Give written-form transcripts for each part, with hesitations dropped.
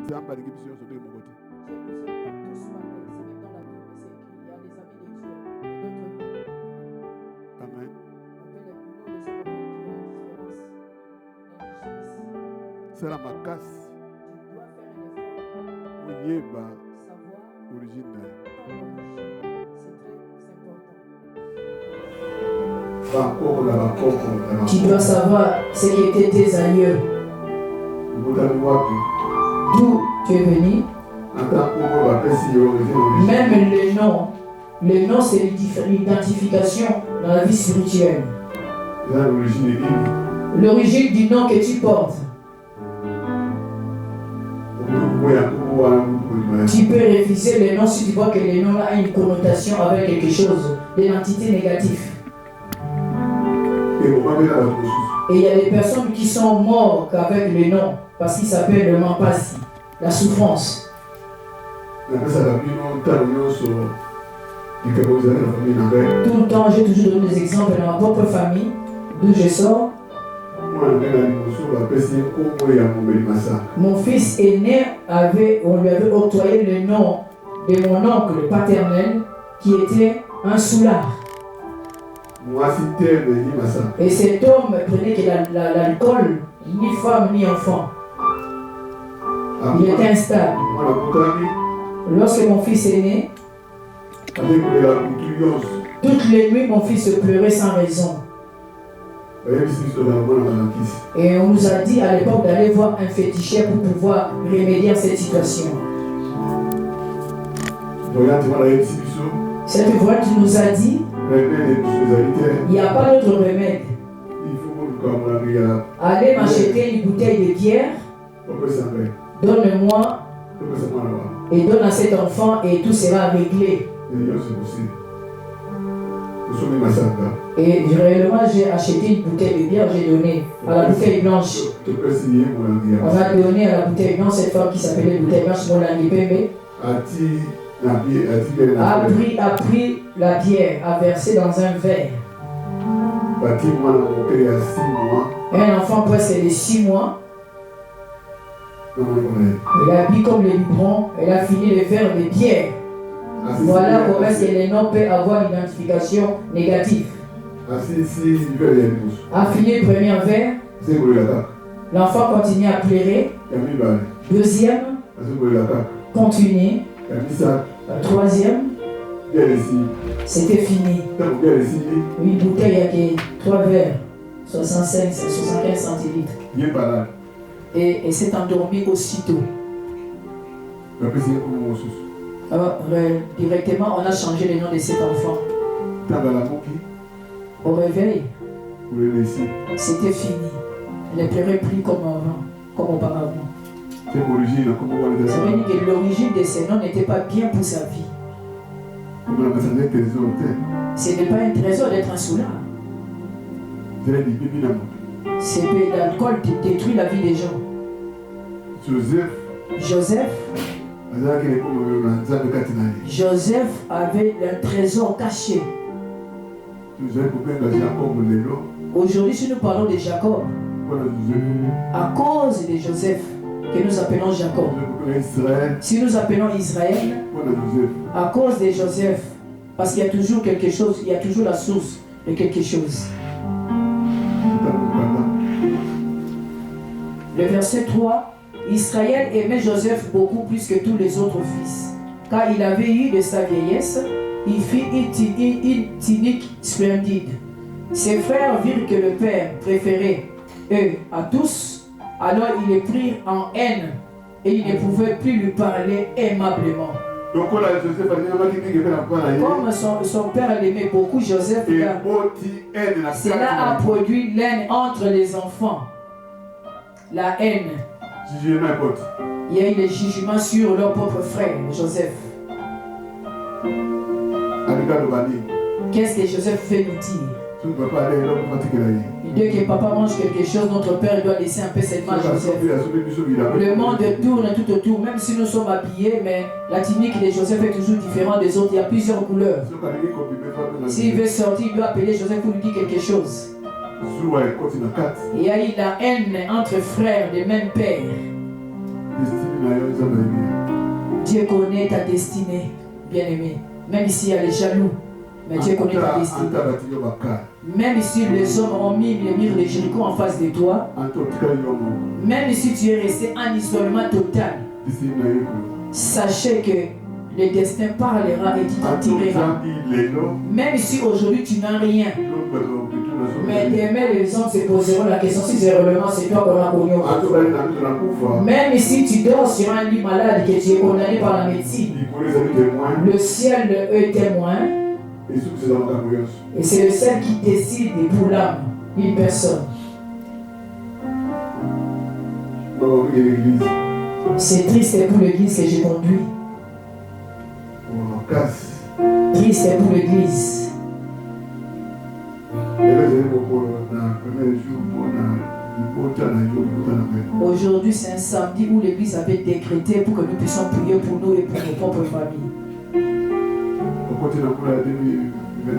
C'est un balingue qui sur de mon côté. Amen. C'est la macasse. Oui, bah, origine. Tu dois savoir ce qui étaient tes aïeux. D'où tu es venu. Même le nom c'est l'identification dans la vie spirituelle. L'origine du nom que tu portes. Tu peux réviser les noms si tu vois que le nom a une connotation avec quelque chose, de l'entité négative. Et il y a des personnes qui sont mortes avec le nom parce qu'il s'appelle le mampasi, la souffrance. Tout le temps, j'ai toujours donné des exemples dans ma propre famille, d'où je sors. Mon fils aîné on lui avait octroyé le nom de mon oncle paternel qui était un soulard. Et cet homme prenait que l'alcool, ni femme ni enfant. Il était instable. Lorsque mon fils est né, toutes les nuits mon fils pleurait sans raison. Et on nous a dit à l'époque d'aller voir un féticheur pour pouvoir remédier à cette situation. Cette voyante nous a dit il n'y a pas d'autre remède. Allez m'acheter une bouteille de bière, donne-moi et donne à cet enfant et tout sera réglé. Et réellement j'ai acheté une bouteille de bière, j'ai donné à la bouteille blanche. On a donné à la bouteille blanche cette femme qui s'appelait bouteille blanche Molangi Pembe. A pris la bière, a versé dans un verre. Un enfant presque de 6 mois. Elle a bu comme le biberon, elle a fini le verre de bière. Voilà comment est-ce que les noms peuvent avoir une identification négative. A fini le premier verre. L'enfant continue à pleurer. Deuxième. Continue. Troisième. C'était fini. Une bouteille avec 3 verres. 75 centilitres. Et s'est endormi aussitôt. Alors, directement, on a changé le nom de cet enfant. Au réveil, c'était fini. Elle ne pleurait plus comme auparavant. Ça veut dire que l'origine de ce nom n'était pas bien pour sa vie. Ce n'est pas un trésor d'être un soulard. C'est que l'alcool détruit la vie des gens. Joseph avait un trésor caché. Aujourd'hui, si nous parlons de Jacob, à cause de Joseph, que nous appelons Jacob, si nous appelons Israël, à cause de Joseph, parce qu'il y a toujours quelque chose, il y a toujours la source de quelque chose. Le verset 3, Israël aimait Joseph beaucoup plus que tous les autres fils, car il avait eu de sa vieillesse, il fit une tunique splendide. Ses frères virent que le père préférait eux à tous, alors ils le prirent en haine et ils ne pouvaient plus lui parler aimablement. Comme son père l'aimait beaucoup, Joseph, cela a produit l'aine entre les enfants. La haine. Il y a eu des jugements sur leur propre frère, Joseph. Qu'est-ce que Joseph fait nous dire? Dès que papa mange quelque chose, notre père doit laisser un peu cette main à Joseph. Le monde tourne tout autour, même si nous sommes habillés, mais la tunique de Joseph est toujours différente des autres. Il y a plusieurs couleurs. S'il veut sortir, il doit appeler Joseph pour lui dire quelque chose. Il y a eu la haine entre frères du même père. destinée, bien-aimé. Même ici, il y a les jaloux. Mais Dieu connaît ta destinée. Même si les hommes ont mis les murs de Jéricho en face de toi, même si tu es resté en isolement total, sachez que le destin parlera et tu t'en tireras. Même si aujourd'hui tu n'as rien, mais demain les hommes se poseront la question si c'est réellement c'est toi qu'on a connu. Même si tu dors sur un lit malade, que tu es condamné par la médecine, le ciel est témoin. Et c'est le ciel qui décide pour l'âme, une personne. C'est triste pour l'église que j'ai conduit. Triste pour l'église. Aujourd'hui, c'est un samedi où l'église avait décrété pour que nous puissions prier pour nous et pour nos propres familles.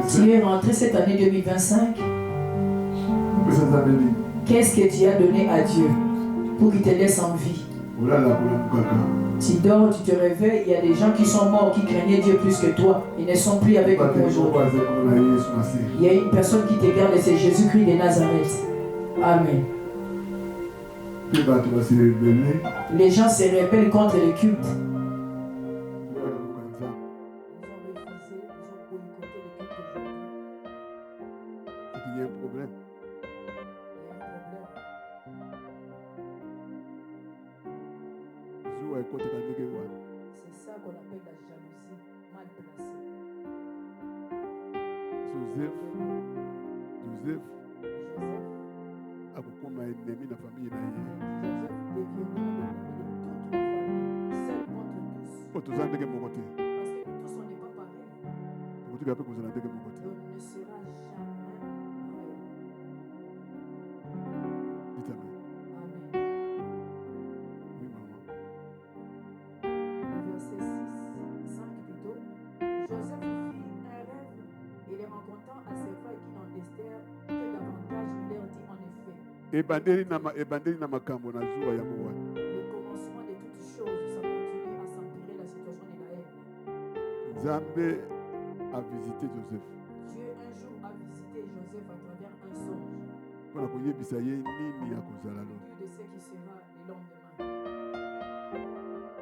Tu es rentré cette année 2025. Qu'est-ce que tu as donné à Dieu pour qu'il te laisse en vie? Tu dors, tu te réveilles, il y a des gens qui sont morts, qui craignaient Dieu plus que toi. Ils ne sont plus avec nous aujourd'hui. Il y a une personne qui te garde et c'est Jésus-Christ de Nazareth. Amen. Les gens se rebellent contre le culte. Il y a un problème. C'est ça qu'on appelle la jalousie mal placée. Joseph a beaucoup d'ennemis dans la famille. Parce que tous, on n'est pas pareils. On ne sera jamais pareil. Dites Amen. Amen. Oui, maman. Verset 5 plutôt. Joseph fit un rêve et les rencontrant à ses frères qui n'en destèrent que davantage, il leur dit en effet. Ebandeli na makambo na zuwa ya Moa. Le commencement de toutes choses, ça continue à s'empirer la situation de la haine. Nzambe a visité Joseph. Dieu un jour a visité Joseph à travers un songe. Pour koyebisa ye nini ya kozala lo. De ce qui sera le lendemain.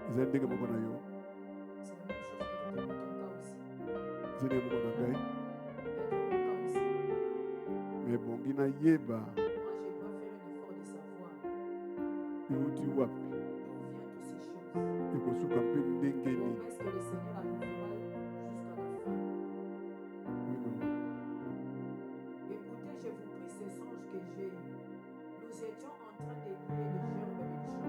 Ezali ndenge moko na yo. C'est la même chose que dans ton cas aussi. Ezali ndenge moko na ngai. Et dans mon cas aussi. Mais bongi na yeba. Moi, je dois faire un effort de savoir Euti wapi. d'où viennent toutes ces choses. Ekosuka mpe ndenge nini. Est-ce que le Seigneur arrivera jusqu'à la fin? Oui, maman. Écoutez, je vous prie ces songes que j'ai eus. Nous étions en train de lier le gerbe du champ.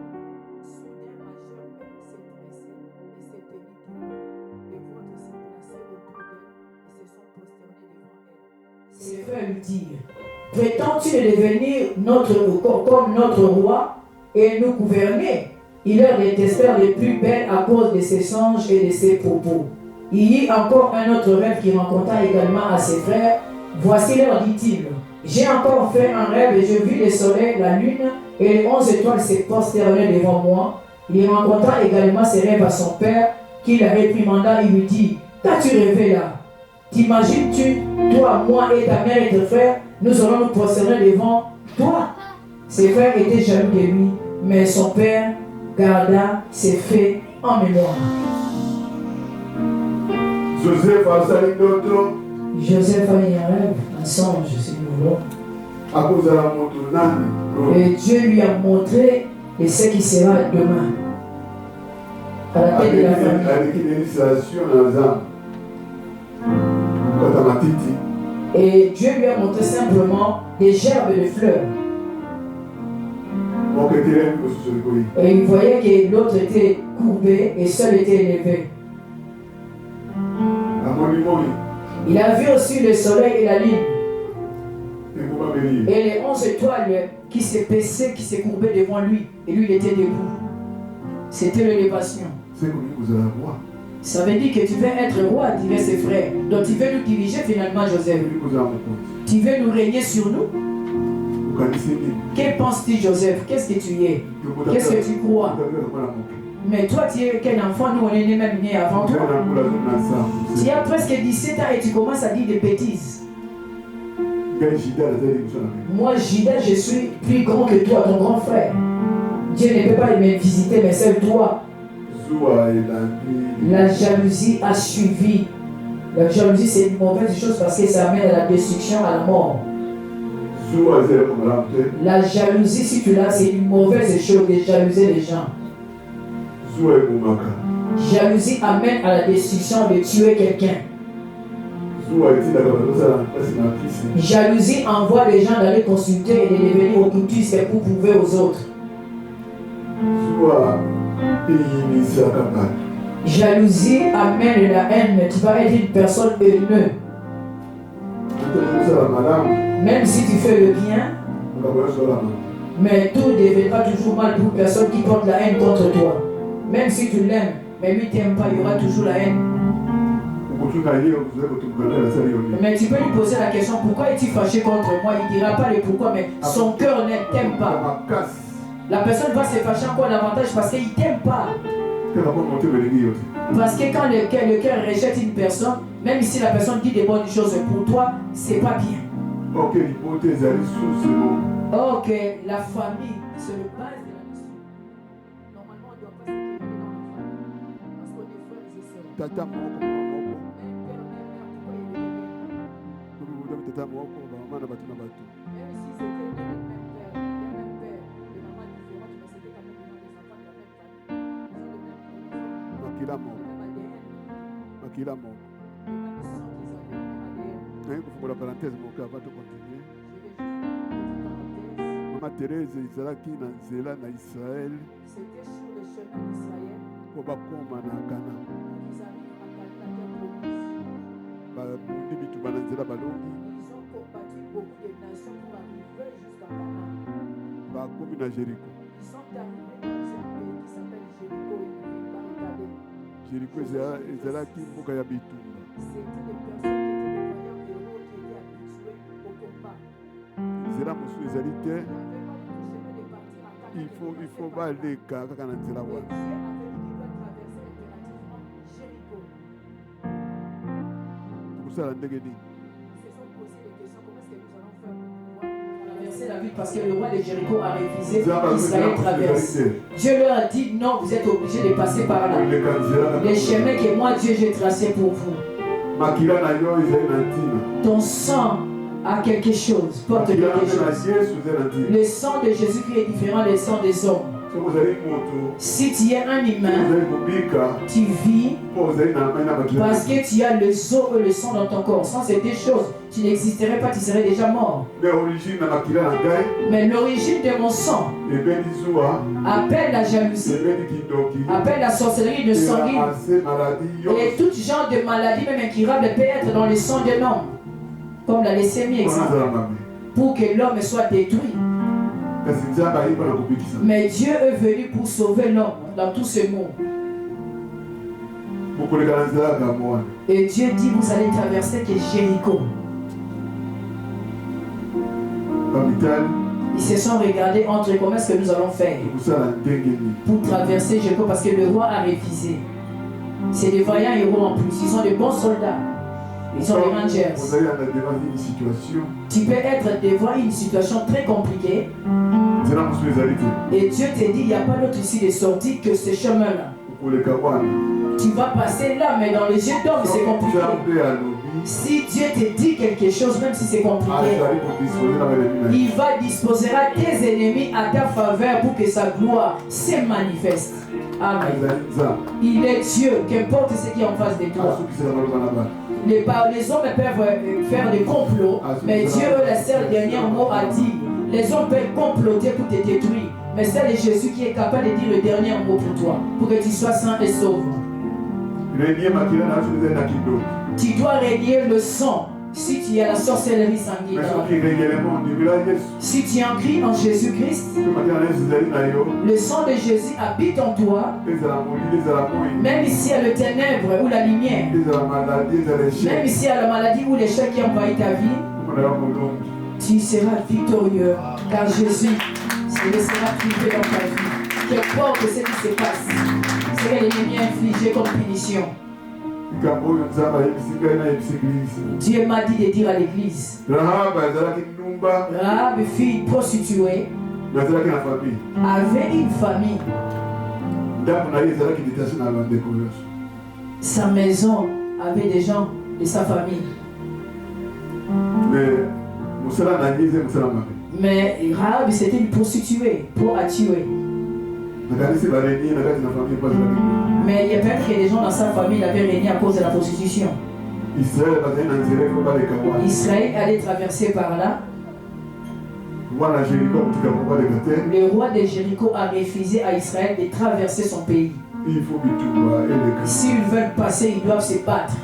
Soudain, ma gerbe s'est dressée et s'est tenue debout. Les vôtres s'est placé autour d'elle et se sont prosternés devant elle. Ses frères lui dirent: prétends-tu de devenir comme notre roi et nous gouverner? Ils leur détestèrent les plus belles à cause de ses songes et de ses propos. Il y eut encore un autre rêve qui rencontra également à ses frères. Voici leur dit-il: j'ai encore fait un rêve et je vis le soleil, la lune et les 11 étoiles se prosterner devant moi. Il rencontra également ses rêves à son père qui la réprimanda. Il lui dit: qu'as-tu rêvé là? T'imagines-tu, toi, moi et ta mère et tes frères, nous allons nous prosterner devant toi? Ses frères étaient jaloux de lui, mais son père garda ses faits en mémoire. Joseph a sali ndoto. Joseph a eu un rêve, un songe, si nous voulons. Akozala moto nani. Et Dieu lui a montré et ce qui sera demain. À la tête de la famille. Avec une initiation dans l'âme. Quand on a titi. Et Dieu lui a montré simplement des gerbes de fleurs. Et il voyait que l'autre était courbé et seul était élevé. Il a vu aussi le soleil et la lune. Et les 11 étoiles qui se baissaient, qui se courbaient devant lui. Et lui, il était debout. C'était l'élévation. Ça veut dire que tu veux être roi, dirait ses frères. Donc tu veux nous diriger finalement, Joseph. Tu veux nous régner sur nous. Que penses-tu, Joseph? Qu'est-ce que tu es? Qu'est-ce que tu crois? Mais toi, tu es qu'un enfant, nous on est né même né avant toi. Tu as presque 17 ans et tu commences à dire des bêtises. Moi, Judas, je suis plus grand que toi, ton grand frère. Dieu ne peut pas me visiter, mais seul toi. La jalousie a suivi. La jalousie, c'est une mauvaise chose parce que ça amène à la destruction, à la mort. La jalousie, si tu l'as, c'est une mauvaise chose de jalouser les gens. Jalousie amène à la destruction de tuer quelqu'un. Jalousie envoie les gens d'aller consulter et de devenir occultistes pour prouver aux autres. Jalousie amène la haine. Tu vas être une personne haineuse. Même si tu fais le bien, mais tout deviendra toujours mal pour une personne qui porte la haine contre toi. Même si tu l'aimes, mais lui t'aime pas, il y aura toujours la haine. Mais tu peux lui poser la question, pourquoi es-tu fâché contre moi? Il ne dira pas le pourquoi, mais son cœur ne t'aime pas. La personne va se fâcher encore davantage parce qu'il ne t'aime pas. Parce que quand le cœur rejette une personne, même si la personne dit des bonnes choses pour toi, c'est pas bien. Ok, la famille, c'est le base de la mission. Normalement, on ne doit pas s'écrire dans la famille. Parce qu'on est frères et sœurs. Tata même si c'était le même père, le même père, les mamans différentes, mais c'était quand même des enfants de la même famille. Ils ont le même pour la parenthèse, mon cœur, avant de continuer. Maman Thérèse, Isaac, Nanzela, na Israël. C'était sur le chemin d'Israël. Pour Bakoma, na Ghana. Ils arrivent à Ghana, Ils ont combattu beaucoup de nations pour arriver jusqu'à Ghana. Bakomi na Jéricho. Ils sont arrivés dans un pays qui s'appelle Jéricho et une ville barricadée. Jéricho, Ezalaki, Mokaya Bitumba. C'était des personnes qui étaient des voyants héros qui étaient habitués au combat. Il faut aller kaka na nzela wana. Kusala ndenge nini? Traverser la ville parce que le roi de Jéricho a refusé qu'Israël traverse. Dieu leur a dit non, vous êtes obligés de passer par là. Les chemins que moi Dieu j'ai tracés pour vous. Ton sang a quelque chose, porte quelque chose. Le sang de Jésus-Christ est différent du sang des hommes. Si tu es un humain, tu vis parce que tu as le sang et le sang dans ton corps. Sans ces deux choses, tu n'existerais pas, tu serais déjà mort. Mais l'origine de mon sang appelle la jalousie, appelle la sorcellerie de sanguine et tout genre de maladie, même incurable, peut être dans le sang de l'homme. Comme la leucémie, exemple, pour que l'homme soit détruit. Mais Dieu est venu pour sauver l'homme dans tout ce monde. Et Dieu dit, vous allez traverser que Jéricho. Ils se sont regardés entre comment est-ce que nous allons faire pour traverser Jéricho parce que le roi a refusé. C'est des vaillants héros en plus, ils sont des bons soldats. Ils sont les Rangers. Tu peux être devant une situation très compliquée. Et Dieu te dit, il n'y a pas d'autre issue de sortie que ce chemin-là. Tu vas passer là, mais dans les yeux d'homme, c'est compliqué. Si Dieu te dit quelque chose, même si c'est compliqué, il va disposer tes ennemis à ta faveur pour que sa gloire se manifeste. Amen. Il est Dieu, qu'importe ce qui est en face de toi. Les hommes peuvent faire des complots, mais Dieu, le seul dernier mot, a dit, les hommes peuvent comploter pour te détruire, mais c'est Jésus qui est capable de dire le dernier mot pour toi, pour que tu sois saint et sauve. Tu dois régner le sang si tu as la sorcellerie sanguine. Si tu es en Christ, en Jésus-Christ, le sang de Jésus habite en toi. Même s'il y a le ténèbre ou la lumière, même s'il y a la maladie ou l'échec qui envahit ta vie, tu seras victorieux, car Jésus se laissera priver dans ta vie. Qu'importe ce qui se passe. ce que l'ennemi a infligé comme punition. Dieu m'a dit de dire à l'église. Rahab, fille prostituée, avait une famille. Sa maison avait des gens de sa famille. Mais Rahab, c'était une prostituée pour à tuer. Mais il y a peut-être que des gens dans sa famille avaient régné à cause de la prostitution. Israël allait traverser par là. Le roi de Jéricho a refusé à Israël de traverser son pays. S'ils veulent passer, ils doivent se battre.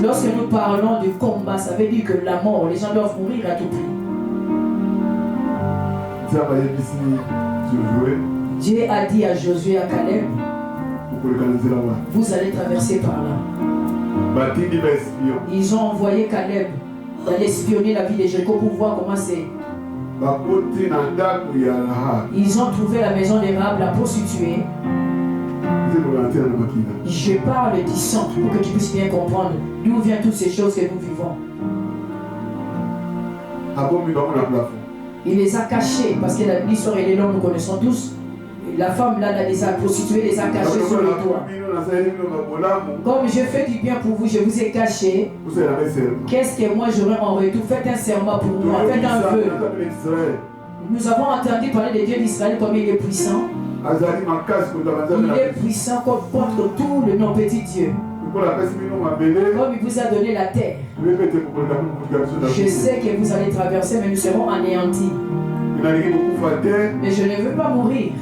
Lorsque nous parlons du combat, ça veut dire que la mort, les gens doivent mourir à tout prix. Dieu a dit à Josué et à Caleb, vous allez traverser par là. Ils ont envoyé Caleb d'aller espionner la ville de Jéricho pour voir comment c'est. Ils ont trouvé la maison de Rahab, la prostituée. Je parle du sang pour que tu puisses bien comprendre d'où viennent toutes ces choses que nous vivons. Il les a cachées parce que l'histoire et les noms nous connaissons tous. La femme là, les a prostituées, les a cachées sur le toit. Comme je fais du bien pour vous, je vous ai caché. Qu'est-ce que moi j'aurais en retour? Faites un serment pour moi, faites un vœu. Nous avons entendu parler de Dieu d'Israël comme il est puissant. Il est puissant contre tout le non-petit Dieu. Comme il vous a donné la terre. Je sais que vous allez traverser, mais nous serons anéantis. Mais je ne veux pas mourir.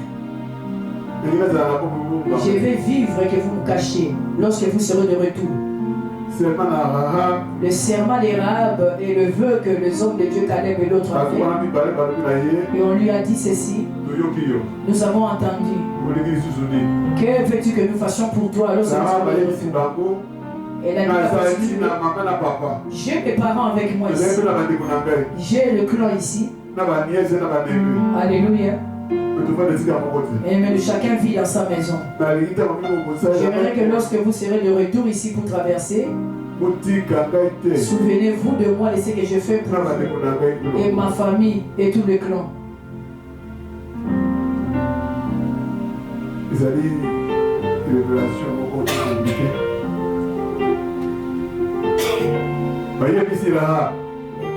Je vais vivre que vous me cachiez lorsque vous serez de retour. Le serment des Rahab et le vœu que les hommes de Dieu Caleb et l'autre avaient. Et on lui a dit ceci. Nous avons entendu. Que veux-tu que nous fassions pour toi lorsque nous serons de retour? Elle a dit, j'ai mes parents avec moi ici. J'ai le clan ici. Alléluia. Mais chacun vit dans sa maison. J'aimerais que lorsque vous serez de retour ici pour traverser, souvenez-vous de moi et ce que je fais pour vous et ma famille et tout le clan.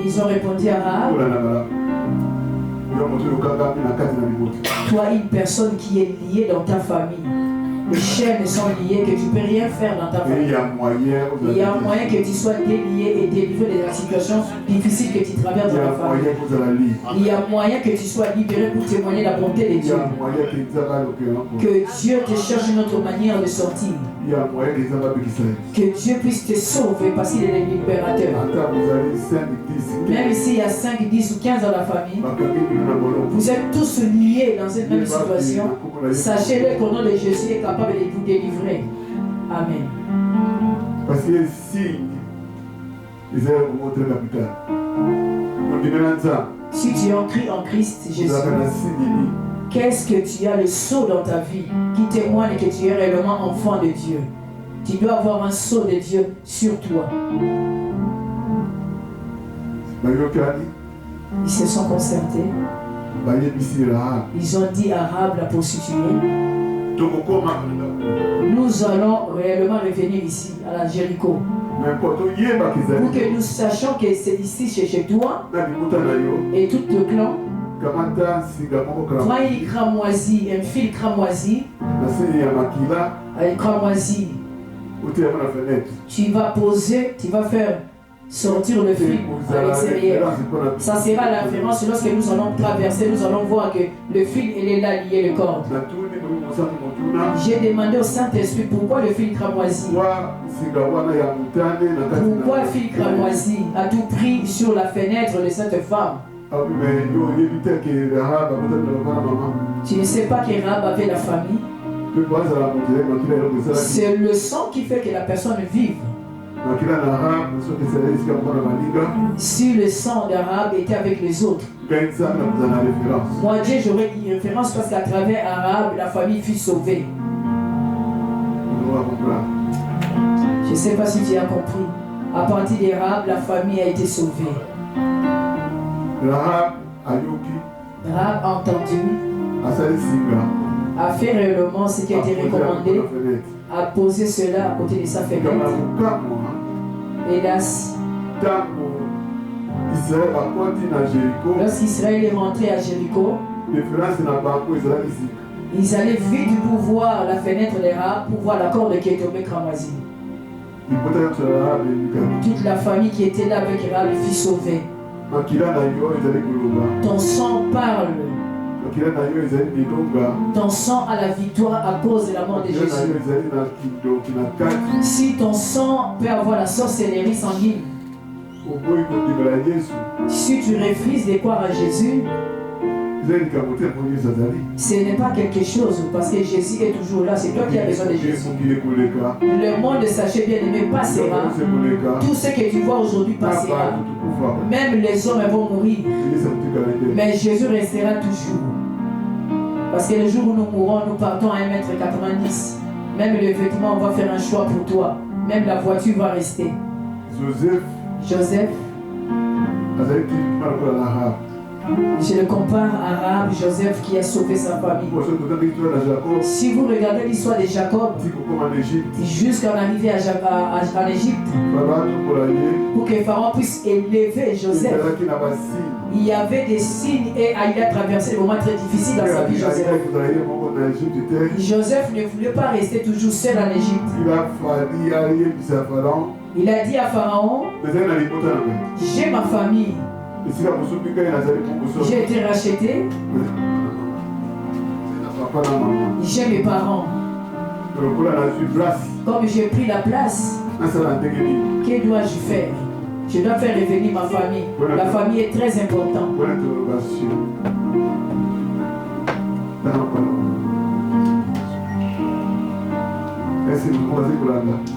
Ils ont répondu à Rahab. Toi, une personne qui est liée dans ta famille, les chaînes sont liées, que tu ne peux rien faire dans ta famille. Il y a un moyen que tu sois délié et délivré de la situation difficile que tu traverses dans la famille. Il y a moyen que tu sois libéré pour témoigner la bonté de Dieu. Que Dieu te cherche une autre manière de sortir. Que Dieu puisse te sauver parce qu'il est le libérateur. Même s'il y a 5, 10 ou 15 dans la famille, vous êtes tous liés dans cette même situation. Sachez-le qu'au nom de Jésus est capable de vous délivrer. Amen. Parce que si ils avaient montré la capital, si tu es ancré en Christ Jésus, qu'est-ce que tu as le sceau dans ta vie qui témoigne que tu es réellement enfant de Dieu? Tu dois avoir un sceau de Dieu sur toi. Ils se sont concertés. Ils ont dit à Rahab la prostituée, nous allons réellement revenir ici à la Jéricho. Pour que nous sachions que c'est ici chez toi et tout le clan. Prends une cramoisie, un fil cramoisi. Tu vas poser, tu vas faire sortir le fil à l'extérieur. Ça sera la référence lorsque nous allons traverser, nous allons voir que le fil il est là lié le corps. J'ai demandé au Saint-Esprit pourquoi le fil cramoisi. Pourquoi le fil cramoisi a tout pris sur la fenêtre de cette femme. Tu ne sais pas que Rahab avait la famille. C'est le sang qui fait que la personne vive. Si le sang d'Arab était avec les autres, Moi, Dieu, j'aurais une référence parce qu'à travers Arabe, la famille fut sauvée. Je ne sais pas si tu as compris. À partir d'Arabe, la famille a été sauvée. Rahab a entendu, a fait réellement ce qui a été recommandé, a posé cela à côté de sa fenêtre. Hélas, lorsqu'Israël est rentré à Jéricho, ils allaient vite pour voir la fenêtre des rats, pour voir la corde qui est tombée cramoisie. Toute la famille qui était là avec Rahab fut sauvée. Ton sang parle. Ton sang a la victoire à cause de la mort de Jésus. Si ton sang peut avoir la sorcellerie sanguine, si tu refuses de croire à Jésus, ce n'est pas quelque chose, parce que Jésus est toujours là. C'est toi qui as besoin de Jésus. Le monde, sachez bien aimé, passera. Tout ce que tu vois aujourd'hui passera. Même les hommes vont mourir, mais Jésus restera toujours. Parce que le jour où nous mourrons, nous partons à 1,90 m. Même le vêtement, on va faire un choix pour toi. Même la voiture va rester. Joseph, je le compare à Rahab, Joseph qui a sauvé sa famille. Si vous regardez l'histoire de Jacob, jusqu'à en arriver en Égypte, pour que Pharaon puisse élever Joseph, il y avait des signes et il a traversé des moments très difficiles dans sa vie. Joseph ne voulait pas rester toujours seul en Égypte. Il a dit à Pharaon, j'ai ma famille. J'ai été racheté. J'ai mes parents. Comme j'ai pris la place, que dois-je faire? Je dois faire revenir ma famille. La famille est très importante.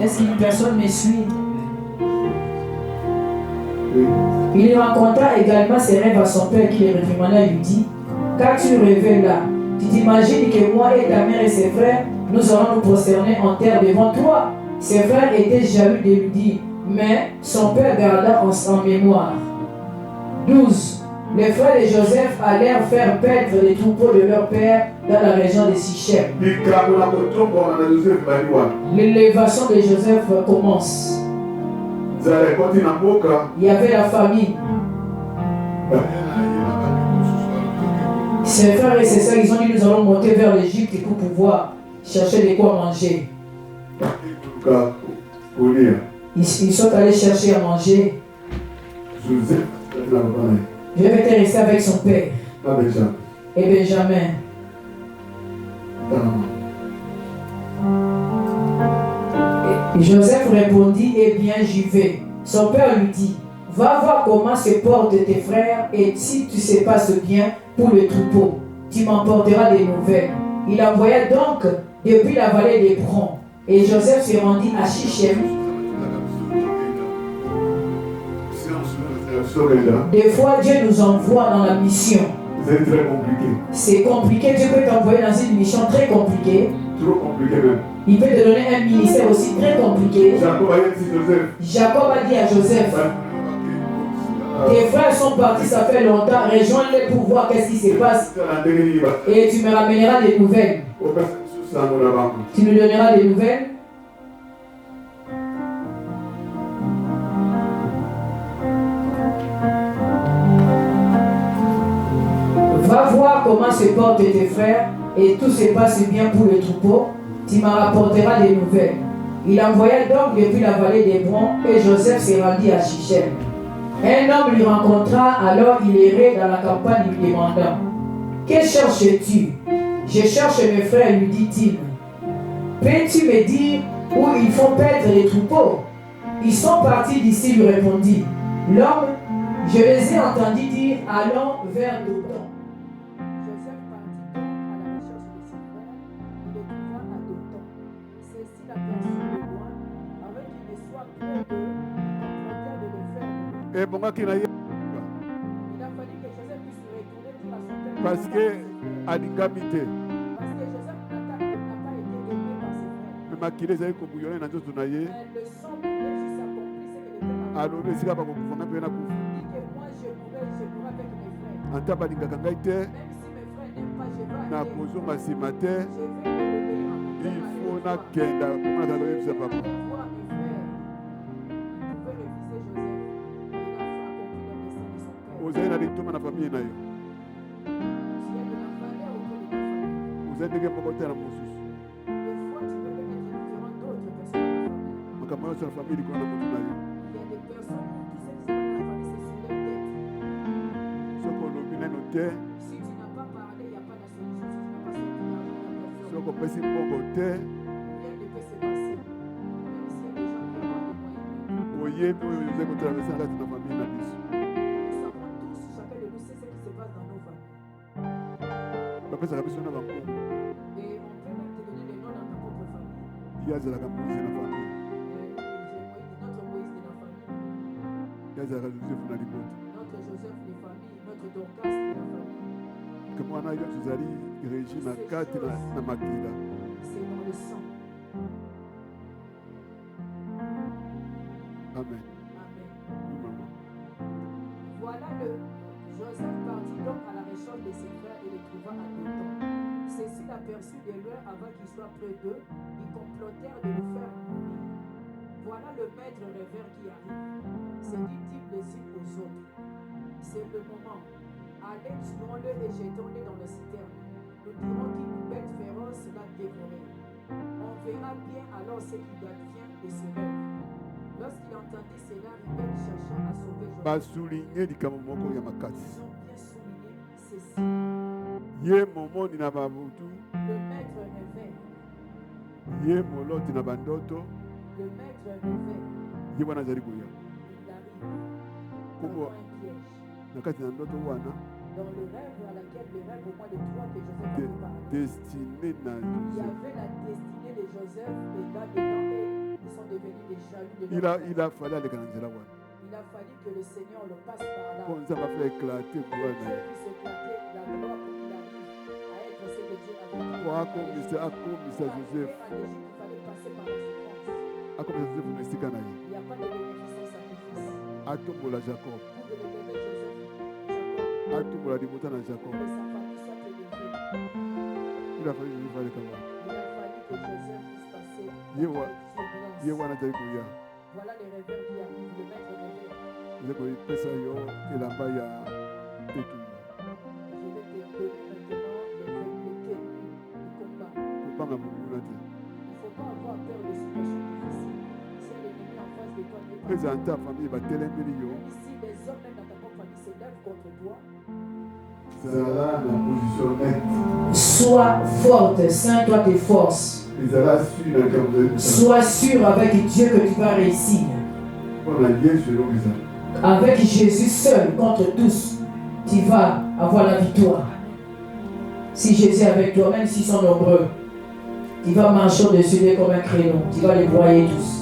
Est-ce qu'une personne me suit? Il rencontra également ses rêves à son père qui les réprimanda et lui dit: qu'as-tu rêvé là? Tu t'imagines que moi et ta mère et ses frères, nous allons nous prosterner en terre devant toi? Ses frères étaient jaloux de lui dire, mais son père garda en mémoire. 12. Les frères de Joseph allèrent faire perdre les troupeaux de leur père dans la région de Sichem. L'élévation de Joseph commence. Il y avait la famine. Ses frères et ses sœurs, ils ont dit, nous allons monter vers l'Égypte pour pouvoir chercher de quoi manger. Ils sont allés chercher à manger. Je vais te rester avec son père et Benjamin. Et Joseph répondit, eh bien j'y vais. Son père lui dit, va voir comment se portent tes frères et si tu se passes bien pour le troupeau, tu m'emporteras des nouvelles. Il envoya donc depuis la vallée d'Hébron et Joseph se rendit à Shichem. Des fois, Dieu nous envoie dans la mission. C'est très compliqué. C'est compliqué. Dieu peut t'envoyer dans une mission très compliquée. Trop compliqué même. Il peut te donner un ministère aussi très compliqué. Jacob a dit à Joseph, tes frères sont partis, ça fait longtemps. Rejoins-les pour voir qu'est-ce qui se passe. Et tu me ramèneras des nouvelles. Tu me donneras des nouvelles. Va voir comment se portent tes frères et tout se passe bien pour le troupeau. Tu m'en rapporteras des nouvelles. Il envoya donc depuis la vallée d'Hébron et Joseph se rendit à Shichem. Un homme lui rencontra, alors il errait dans la campagne lui demandant, que cherches-tu? Je cherche mes frères, lui dit-il. Peux-tu me dire où ils font perdre les troupeaux? Ils sont partis d'ici, lui répondit. L'homme, je les ai entendus dire, allons vers Dothan. Joseph partit donc à la recherche de ses frères, il les trouva à Dothan. Ceux-ci l'aperçurent de loin, avec une soif très peu, il comprendra de le faire. Il a fallu que Joseph puisse Parce que alingami te. Parce que Joseph n'a pas été aimé par ses frères. Mais makile ezali kobuyona na nzoto na ye. Mais le sang pouvait juste accomplir ce que le père a alobi esika bakokufanga mpe na kufa. dit que moi je mourrai avec mes frères. anta balingaka ngai te Même si mes frères n'aiment pas, je vais aller. nakozonga nsima te. Je vais obéir à mon père. Ifo nakenda komonaka koyebisa papa. Voir mes frères. Il pouvait refuser Joseph. Mais il a accompli le dessein de son père. ozali na litoma na famille na yo. Tu es de la valeur auprès de ta famille. ozali ndenge moko te na mosusu. Des fois, tu peux être différent d'autres personnes dans la famille. makambo nyonso na famille likolo na motu na yo. Il y a des personnes où tout ce qui se passe dans la famille, c'est sur leur tête. soki olobi nano te, Si tu n'as pas parlé, il n'y a pas de solution. Si tu n'as pas sorti l'argent de la personne, soki opesi mbongo te, rien ne peut se passer. Même s'il y a des gens qui n'ont pas de moyens. oyebi oyo ozali kotraverse na kati na famille na biso. Nous savons tous, chacun de nous sait ce qui se passe dans nos familles. bapesaka biso na bango Et on peut même te donner les noms dans ta propre famille. ye azalaka moïse na famille, Notre Moïse de la famille, ye azalaka joseph na libota. notre Joseph de famille, notre Dorcas de la famille. ke mwana nyonso ezali régi na kati na makila. C'est dans le sang. Amen. Amen. Oui, maman. Voilà le Joseph partit donc à la recherche de ses frères et les trouva à Dothan. Ceux-ci l'aperçurent de loin avant qu'il soit près d'eux. Ils complotèrent de le faire mourir. Voilà le maître rêveur qui arrive. C'est dit-il les unes aux autres. C'est le moment. Allez, tuons-le et jetons-le dans la citerne. Nous dirons qu'une bête féroce l'a dévoré. On verra bien alors ce qu'il advient de ce rêve. Lorsqu'il entendit cela, Rebelle cherchant à sauver Joseph. basuligne likambo moko ya makasi. Ils ont bien souligné ceci. ye momoni na babutu, Le maître rêvait. ye moloti na bandoto, Le maître rêvait. ye wana azali koya Il arrive. Comment? Dans un piège. na kati na ndoto wana. Dans le rêve à laquelle le rêve au mois de 3 que Joseph avait parlé. destiné na Il y Joseph. avait la destinée de Joseph et là-dedans, ils sont devenus des jaloux de Il leur a, frère. il a fallu aller na nzela wana Il a fallu que le Seigneur le passe par là. mpo nzambe afa éclater gloire na Dieu ye puisse éclater la gloire pour qu'il arrive à être ce que Dieu avait dit. po akomisa Joseph, Il fallait passer par la souffrance. akomisa Joseph na esika na ye, Il n'y a pas de bénéfice sans sacrifice. atombola Jacob, Pour que le bébé Joseph, Jacob, atombola libota na Jacob. que sa famille soit élevée. Il a fallu Joseph aleka wana. Il a fallu que Joseph puisse passer Ye dans wa- cette turbulence. ye wana azali koya Voilà les rêveurs qui arrivent, le maître rêveur. eza kopesa yo elamba ya etumba Je vais te donner maintenant les tenues du combat. kopanga mokuna te. Il ne faut pas avoir peur de situations difficiles. Si l'ennemi en face de toi n'est pas eza nta famille batelemeli yo, même si les hommes même dans ta propre famille se lèvent contre toi, ezala na position nette, sois forte, ceins-toi tes forces. ezala sur na likambo ezali Sois sûr avec Dieu que tu vas réussir. mpo na yesu elongo ezali. Avec Jésus seul contre tous, tu vas avoir la victoire. Si Jésus est avec toi, même s'ils sont nombreux, tu vas marcher au-dessus d'eux comme un créneau. Tu vas les broyer tous.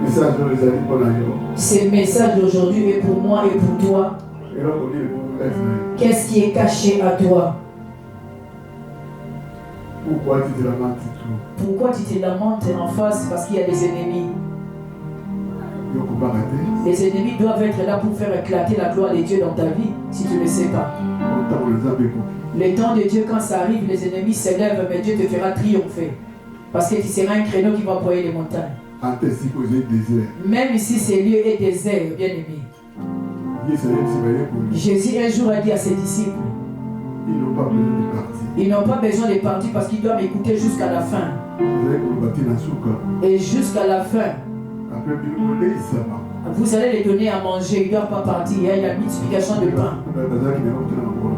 message oyo ezali mpo na yo Ce message d'aujourd'hui est pour moi et pour toi. eloko nini life na yo. Qu'est-ce qui est caché à toi? pourquoi titela matitu Pourquoi tu te lamentes en face? Parce qu'il y a des ennemis. yo kobanga te Les ennemis doivent être là pour faire éclater la gloire de Dieu dans ta vie, si tu ne le sais pas. otango na nzambe ekoki Le temps de Dieu, quand ça arrive, les ennemis s'élèvent, mais Dieu te fera triompher. Parce que tu seras un créneau qui va broyer les montagnes. ata esika ozali désert Même si ce lieu est désert, bien aimé. yesu ayebisi bayekoli Jésus un jour a dit à ses disciples, ils n'ont pas besoin de partir ils n'ont pas besoin de partir parce qu'ils doivent m'écouter jusqu'à la fin. ozali koloba te na suka Et jusqu'à la fin, apres bino koleisama vous allez les donner à manger, ils ne doivent pas partir. Il y a la multiplication de pain. bazalaki na bakotana makolo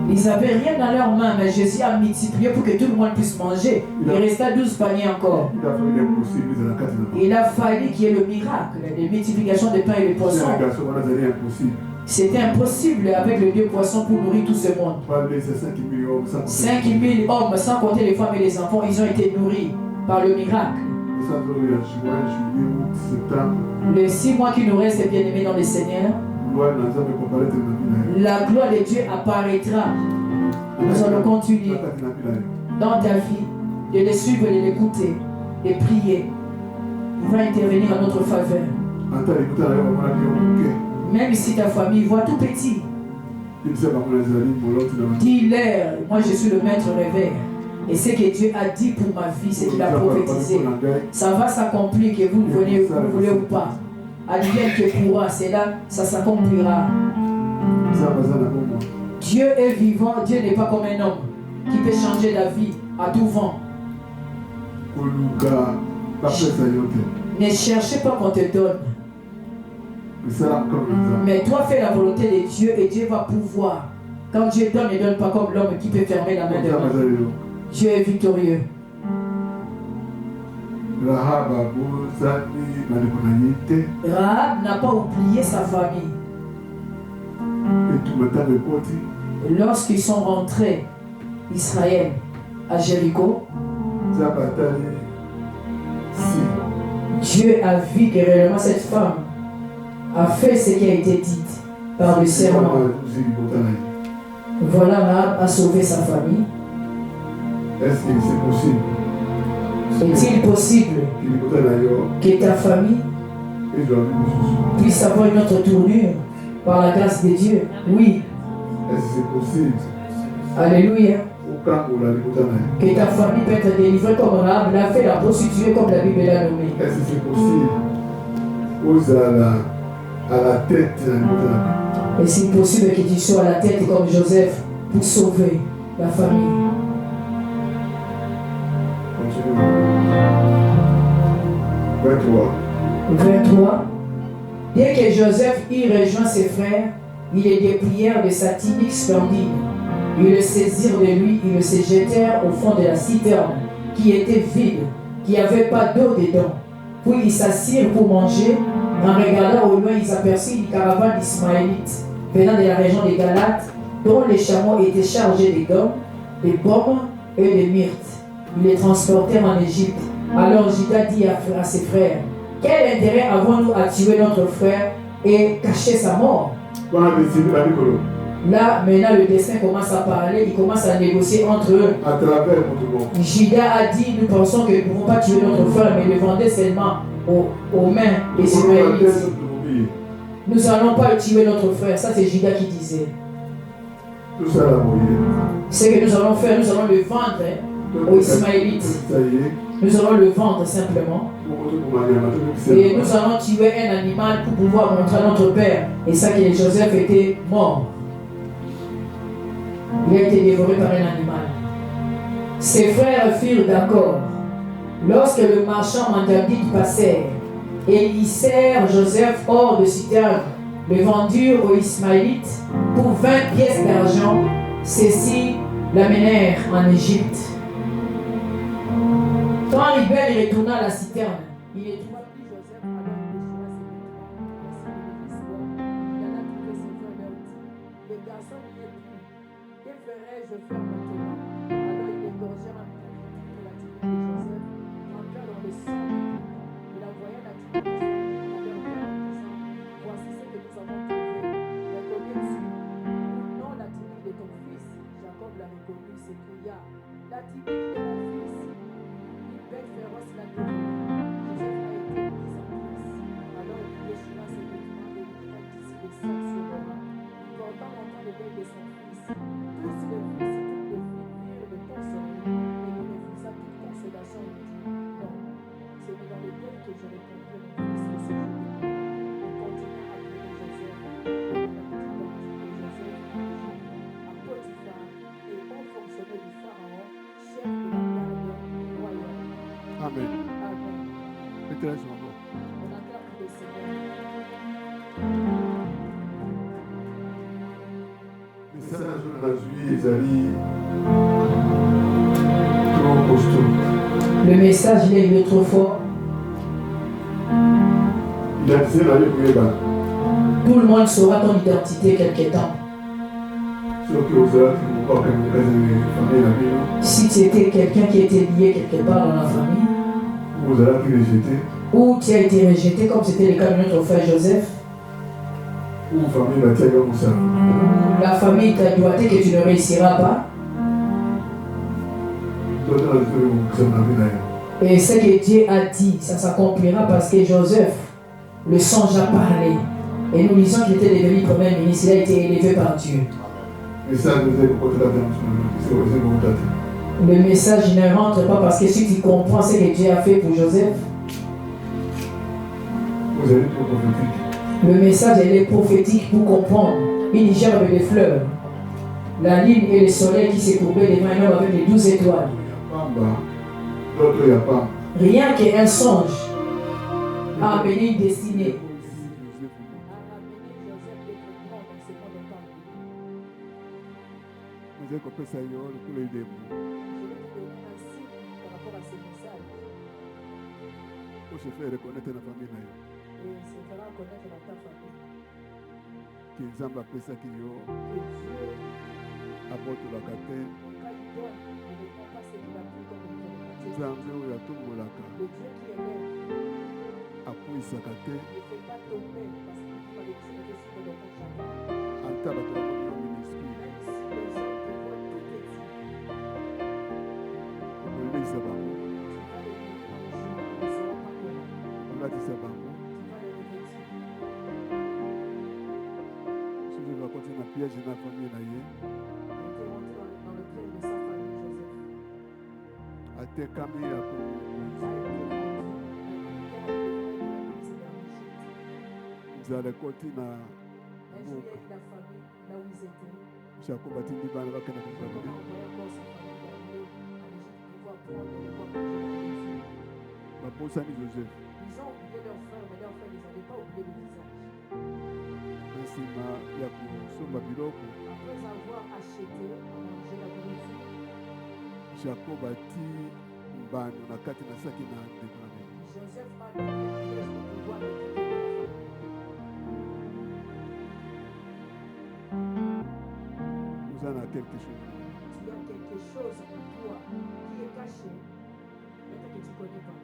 Ils n'avaient rien dans leurs mains, mais Jésus a multiplié pour que tout le monde puisse manger. Il restait 12 paniers encore. il a fallu impossible ezala kati na Il a fallu qu'il y ait le miracle de multiplication de pain et de poissons. na garçon wana azali impossible C'était impossible avec le Dieu poisson pour nourrir tout ce monde. balesa 5 millions 5 000 hommes, sans compter les femmes et les enfants, ils ont été nourris par le miracle. oyo ya juin juillet août septembre Les 6 mois qui nous restent, bien-aimés dans le Seigneur, La gloire de Dieu apparaîtra. Nous allons continuer dans ta vie de les suivre, de l'écouter, de prier. Il va intervenir en notre faveur. Même si ta famille voit tout petit, dis-leur, moi je suis le maître révère. Et ce que Dieu a dit pour ma vie, ce qu'il a prophétisé, ça va s'accomplir, que vous le voulez ou pas. Advienne que pourra, c'est là, ça s'accomplira. Dieu est vivant, Dieu n'est pas comme un homme qui peut changer la vie à tout vent. Ne cherchez pas qu'on te donne. Mais toi fais la volonté de Dieu et Dieu va pouvoir. Quand Dieu donne, ne donne pas comme l'homme qui peut fermer la main de l'homme. Dieu est victorieux. Rahab n'a pas oublié sa famille. Lorsqu'ils sont rentrés, Israël, à Jéricho, Dieu a vu que réellement cette femme a fait ce qui a été dit par le serment. Voilà, Rahab a sauvé sa famille. Est-ce que c'est possible? Est-il possible que ta famille puisse avoir une autre tournure par la grâce de Dieu? Oui. Est-ce que c'est possible? Alléluia. Que ta famille peut être délivrée comme Rahab l'a fait, la prostituée comme la Bible l'a nommé. Est-ce que c'est possible? Aux à la tête. Et c'est possible que tu sois à la tête comme Joseph pour sauver la famille. 23. Dès que Joseph y rejoint ses frères, il les déplièrent de sa tunique splendide. Ils le saisirent de lui, ils le jetèrent au fond de la citerne, qui était vide, qui n'avait pas d'eau dedans. Puis ils s'assirent pour manger. En regardant au loin, ils aperçurent une caravane d'Ismaélites venant de la région des Galates, dont les chameaux étaient chargés de gommes, de baumes et de myrtes. Ils les transportèrent en Égypte. Alors Judas dit à ses frères: quel intérêt avons-nous à tuer notre frère et cacher sa mort? Là, maintenant, le destin commence à parler, il commence à négocier entre eux. À travers votre Judas a dit: nous pensons que nous ne pouvons pas tuer notre frère, mais le vendre seulement aux mains des Ismaélites. Nous n'allons pas tuer notre frère. Ça, c'est Judas qui disait. Ce que nous allons faire, nous allons le vendre aux Ismaélites. Nous allons le vendre simplement. Et nous allons tuer un animal pour pouvoir montrer à notre père. Et ça, que Joseph était mort. Il a été dévoré par un animal. Ses frères furent d'accord. Lorsque le marchand mandandite passèrent, et ils hissèrent Joseph hors de citerne, le vendurent aux Ismaélites pour 20 pièces d'argent. Ceux-ci l'amenèrent en Égypte. Quand Ribel retourna à la citerne, il ne trouva plus Joseph, alors il déchira ses vêtements. Il alla trouver ses frères leur dit: le garçon n'y est plus. Que ferai-je faire maintenant? Alors il égorgèrent un peu la tunique de Joseph, entra dans le sang. Il envoya la tunique de Joseph à leur père en disant: voici ce que nous avons trouvé. Reconnais-tu? Non, la tunique de ton fils. Jacob l'a reconnu, s'écria: la tunique de mon fils. Bête féroce l'a dévoré. Joseph a été mis en pièces. Alors il déchira ses vêtements et il mit un tissu de sac sur le bras. Il porta longtemps le deuil de son fils. Tous les fils et toutes les filles virent de consoler, et il refusa toute consolation et dit: non, c'est dans le deuil que je répondrai mon fils et ses jours. Il continua à pleurer Joseph. Il a dit Joseph à Potiphar et au fonctionnaire du Pharaon, chef de la garde royale. Amen. Amen. Peut-être sur moi. On acclame le Seigneur. Message de la juillet, Isaïe, trop costaud. Le message, il est trop fort. Il a dit la vie pour Tout le monde saura ton identité quelque temps. Si tu étais quelqu'un qui était lié quelque part dans la famille, ou tu as été rejeté comme c'était le cas de notre frère Joseph, Ou famille la tienne comme ça. La famille t'a doigté que tu ne réussiras pas. Et ce que Dieu a dit, ça s'accomplira parce que Joseph, le songe a parlé. Et nous lisons qu'il était devenu premier ministre, il a été élevé par Dieu. Le message ne rentre pas parce que si tu comprends ce que Dieu a fait pour Joseph, le message est prophétique pour comprendre. Une gerbe de fleurs, la lune et le soleil qui s'est courbé devant un homme avec les 12 étoiles. Rien qu'un songe a amené une destinée. Je fais reconnaître la famille. Et se fera connaître dans ta famille. Qui exemple après ça qui yo apporte la carte. Nzambe oyo atombolaka apuisaka te ata bato bamoni yo minuscule okolekisa bango okolatisa bango soki bakoti na piège na famille na ye atekami nzala ekoti na mboka jakob atindi bana bakenda kozabeli babosani joseph na nsima ya kosomba biloko jacob ati mbano na kati na saki na ndeko na bino nous en a quelque chose. Tu as quelque chose pour toi qui est caché, peut-être que tu ne connais pas.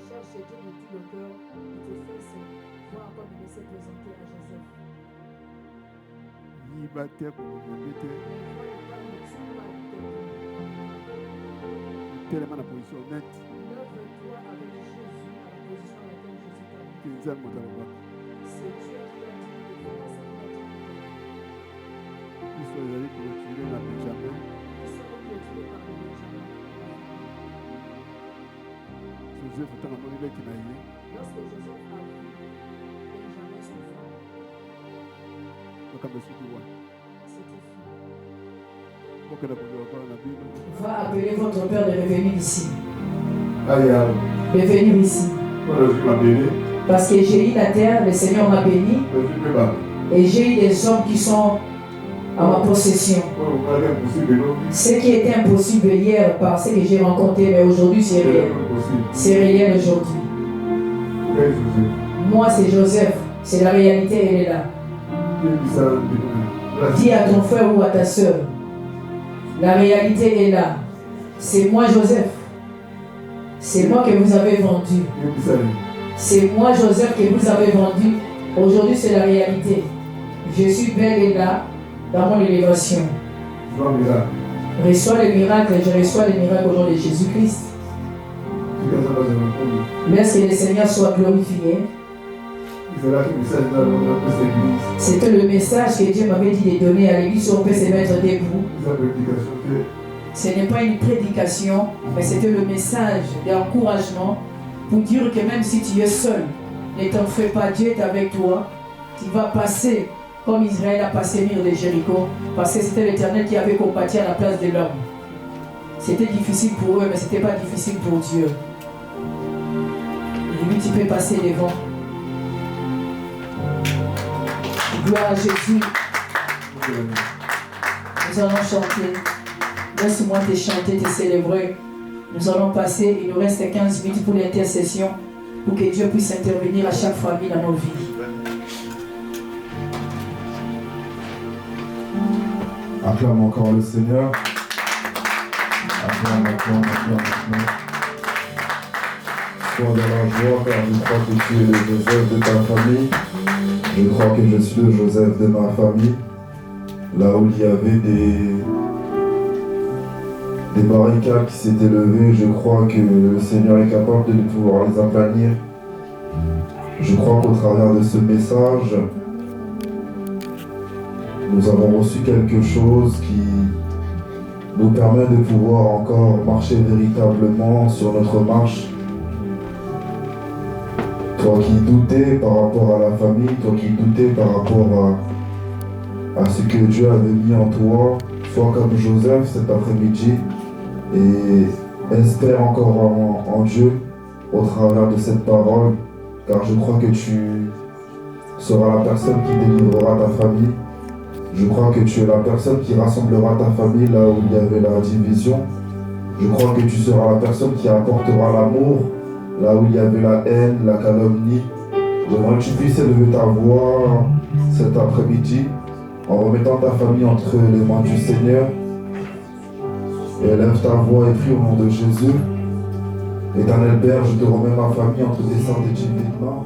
Cherche Dieu de tout le cœur et te fais voir comme il s'est présenté à Joseph. Tellement la position honnête. Lève-toi avec Jésus à la position à laquelle Jésus t'a mis. C'est Dieu qui a dit de faire ça. Ils sont allés pour le tuer dans Benjamin. Ils seront clôturés par le Benjamin. Joseph est en train de dire. Lorsque Joseph a vu Benjamin son frère, va appeler votre père de revenir ici. Revenir ici. Parce que j'ai eu la terre, le Seigneur m'a béni. Et j'ai eu des hommes qui sont à ma possession. Ce qui était impossible hier par ce que j'ai rencontré, mais aujourd'hui c'est réel. C'est réel aujourd'hui. Moi c'est Joseph. C'est la réalité, elle est là. Dis à ton frère ou à ta soeur. La réalité est là. C'est moi Joseph. C'est moi que vous avez vendu. C'est moi Joseph que vous avez vendu. Aujourd'hui c'est la réalité. Je suis bel et là dans mon élévation. Reçois le miracle. Je reçois le miracle au nom de Jésus-Christ. Laisse que le Seigneur soit glorifié. C'était le message que Dieu m'avait dit de donner à l'église où on peut se mettre debout. Ce n'est pas une prédication, mais c'était le message d'encouragement pour dire que même si tu es seul, ne t'en fais pas, Dieu est avec toi. Tu vas passer comme Israël a passé le mur de Jéricho, parce que c'était l'Éternel qui avait compati à la place de l'homme. C'était difficile pour eux, mais ce n'était pas difficile pour Dieu. Et lui, tu peux passer devant. Gloire à Jésus. Nous allons chanter. Laisse-moi te chanter, te célébrer. Nous allons passer, il nous reste 15 minutes pour l'intercession, pour que Dieu puisse intervenir à chaque famille dans nos vies. Acclame encore le Seigneur. Acclame. Sois dans la joie car je crois que tu es le Joseph de ta famille. Je crois que je suis le Joseph de ma famille. Là où il y avait des barricades qui s'étaient levées, je crois que le Seigneur est capable de pouvoir les aplanir. Je crois qu'au travers de ce message, nous avons reçu quelque chose qui nous permet de pouvoir encore marcher véritablement sur notre marche. Toi qui doutais par rapport à la famille, toi qui doutais par rapport à ce que Dieu avait mis en toi, sois comme Joseph cet après-midi et espère encore en Dieu au travers de cette parole, car je crois que tu seras la personne qui délivrera ta famille. Je crois que tu es la personne qui rassemblera ta famille là où il y avait la division. Je crois que tu seras la personne qui apportera l'amour là où il y avait la haine, la calomnie. J'aimerais que tu puisses élever ta voix cet après-midi en remettant ta famille entre les mains du Seigneur. Et élève ta voix et prie au nom de Jésus. Éternel Père, je te remets ma famille entre tes saintes et divines mains.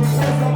Je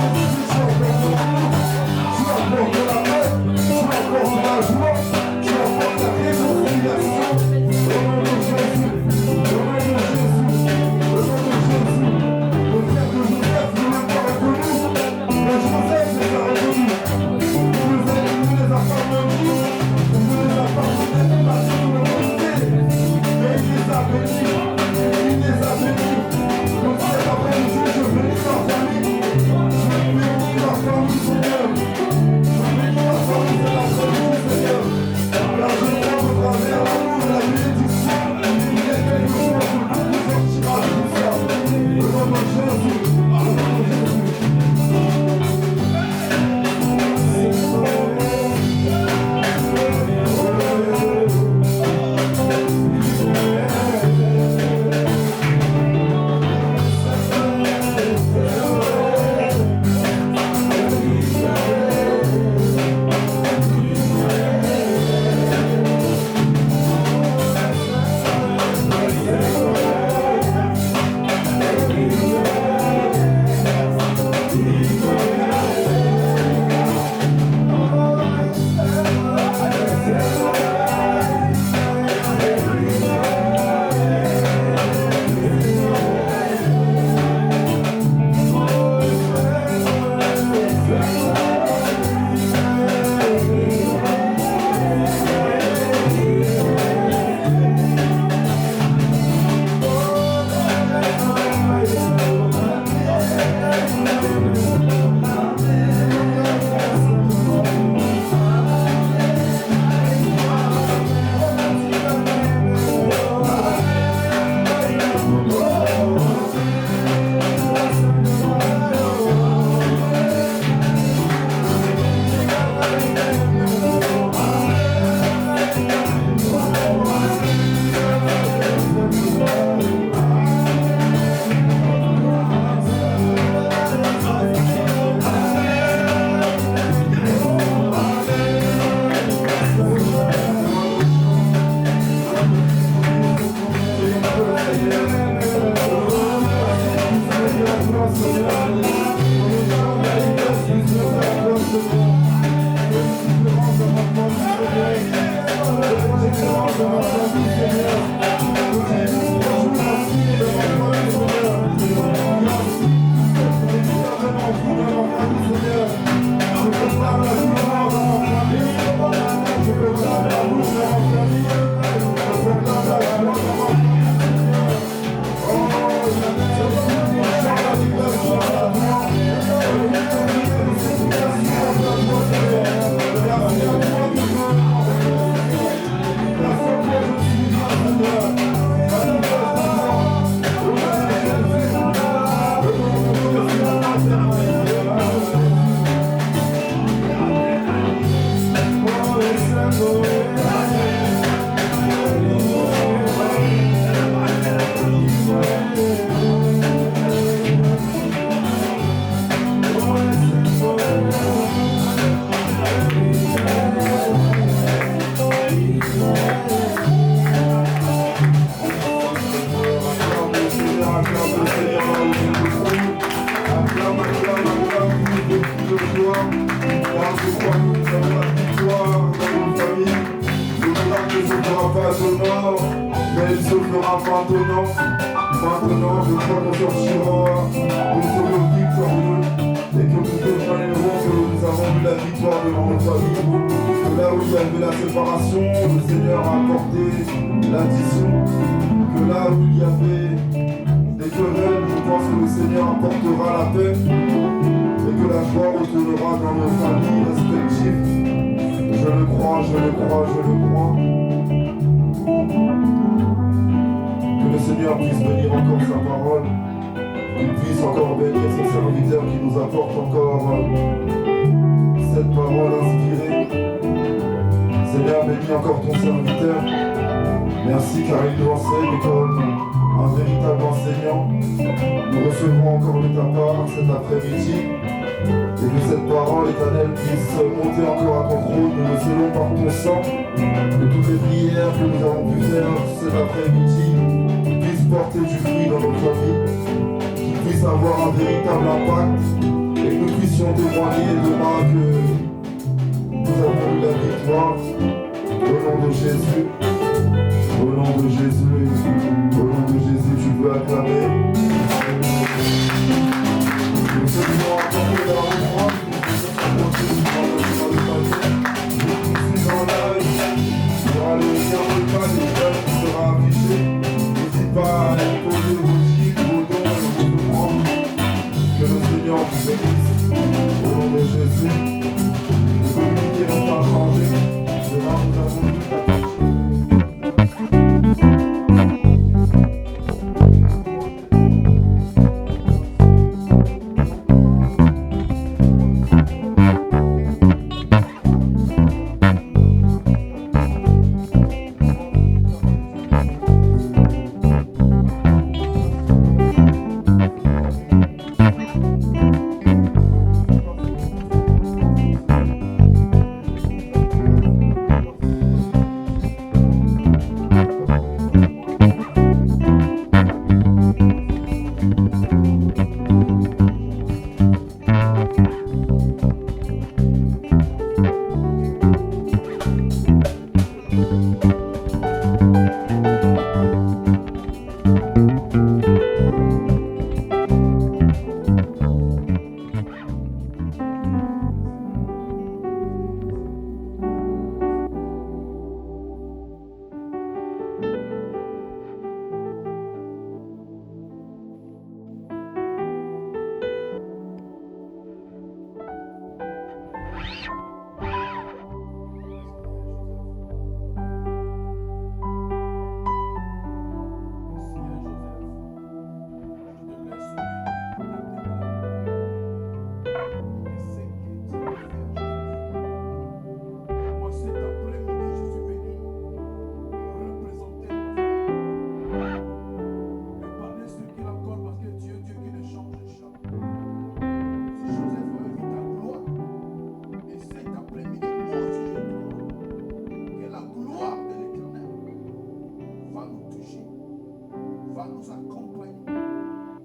va nous accompagner,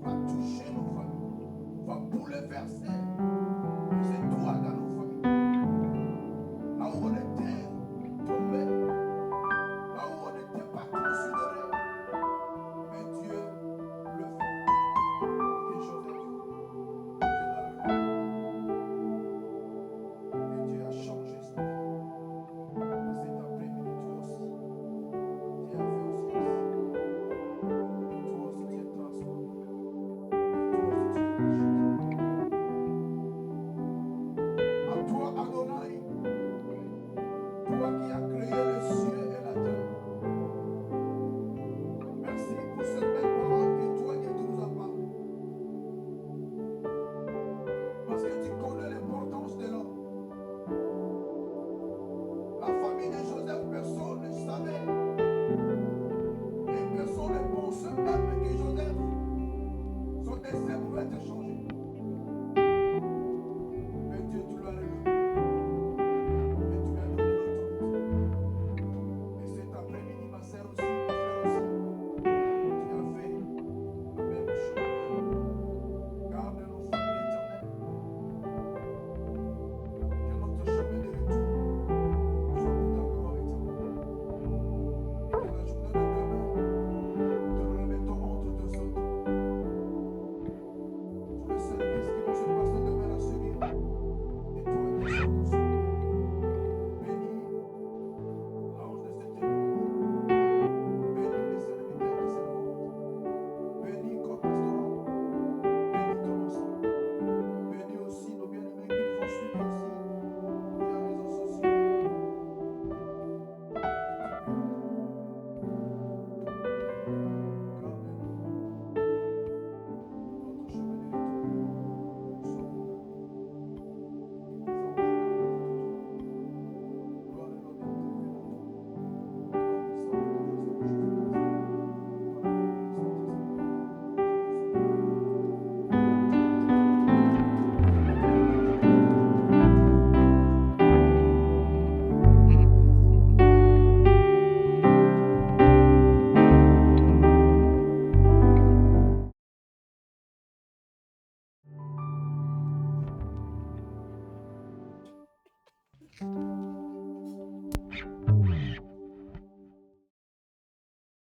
va toucher nos familles, va bouleverser